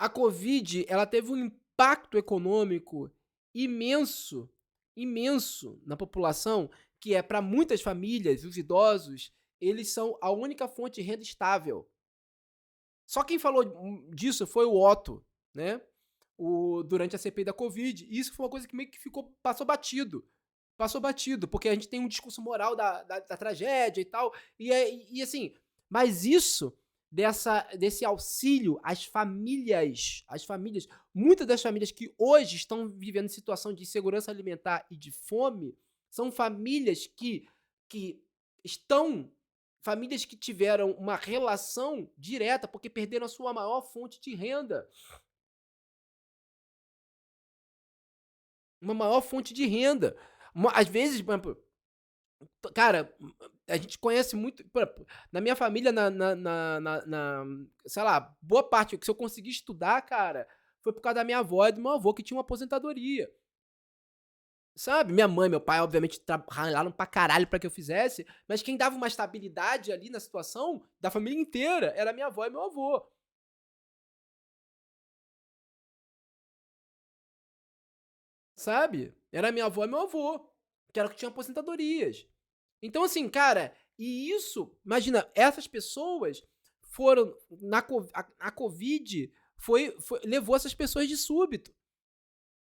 a Covid, ela teve um impacto econômico imenso, imenso na população, que é para muitas famílias, os idosos, eles são a única fonte de renda estável. Só quem falou disso foi o Otto, né? Durante a CPI da Covid. E isso foi uma coisa que meio que passou batido. Passou batido, porque a gente tem um discurso moral da tragédia e tal. E assim, mas isso, desse auxílio às famílias, muitas das famílias que hoje estão vivendo situação de insegurança alimentar e de fome, são que estão famílias que tiveram uma relação direta, porque perderam a sua maior fonte de renda. Uma maior fonte de renda. Às vezes, por exemplo, cara, a gente conhece muito. Na minha família, sei lá, boa parte, que se eu consegui estudar, cara, foi por causa da minha avó e do meu avô, que tinha uma aposentadoria. Sabe? Minha mãe, meu pai, obviamente, ralaram pra caralho pra que eu fizesse, mas quem dava uma estabilidade ali na situação da família inteira era minha avó e meu avô. Sabe? Era minha avó e meu avô, que era que tinham aposentadorias. Então, assim, cara, e isso, imagina, essas pessoas foram a Covid levou essas pessoas de súbito.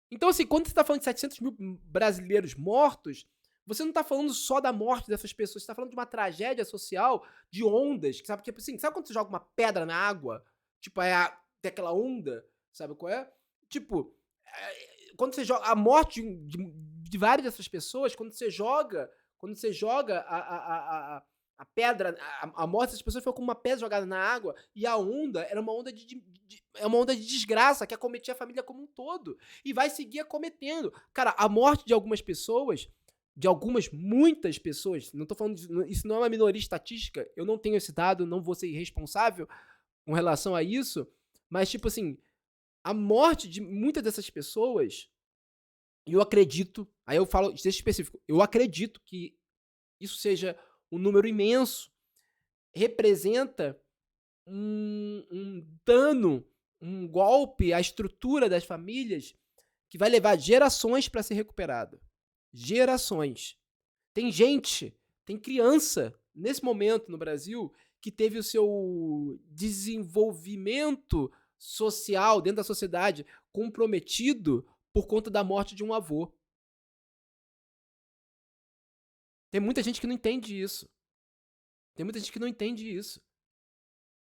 Então, assim, quando você tá falando de 700 mil brasileiros mortos, você não tá falando só da morte dessas pessoas, você tá falando de uma tragédia social, de ondas, que sabe, tipo assim, sabe quando você joga uma pedra na água? Tipo, tem aquela onda, sabe qual é? Tipo, quando você joga a morte de várias dessas pessoas, quando você joga a pedra, a morte dessas pessoas foi como uma pedra jogada na água, e a onda era uma onda é uma onda de desgraça que acometia a família como um todo, e vai seguir acometendo. Cara, a morte de algumas pessoas, muitas pessoas, não tô falando isso não é uma minoria estatística, eu não tenho esse dado, não vou ser irresponsável com relação a isso, mas tipo assim, a morte de muitas dessas pessoas, eu acredito, aí eu falo, de ser específico, eu acredito que isso seja um número imenso, representa um dano, um golpe à estrutura das famílias que vai levar gerações para ser recuperado. Gerações. Tem gente, tem criança nesse momento no Brasil que teve o seu desenvolvimento social dentro da sociedade comprometido por conta da morte de um avô. Tem muita gente que não entende isso. Tem muita gente que não entende isso.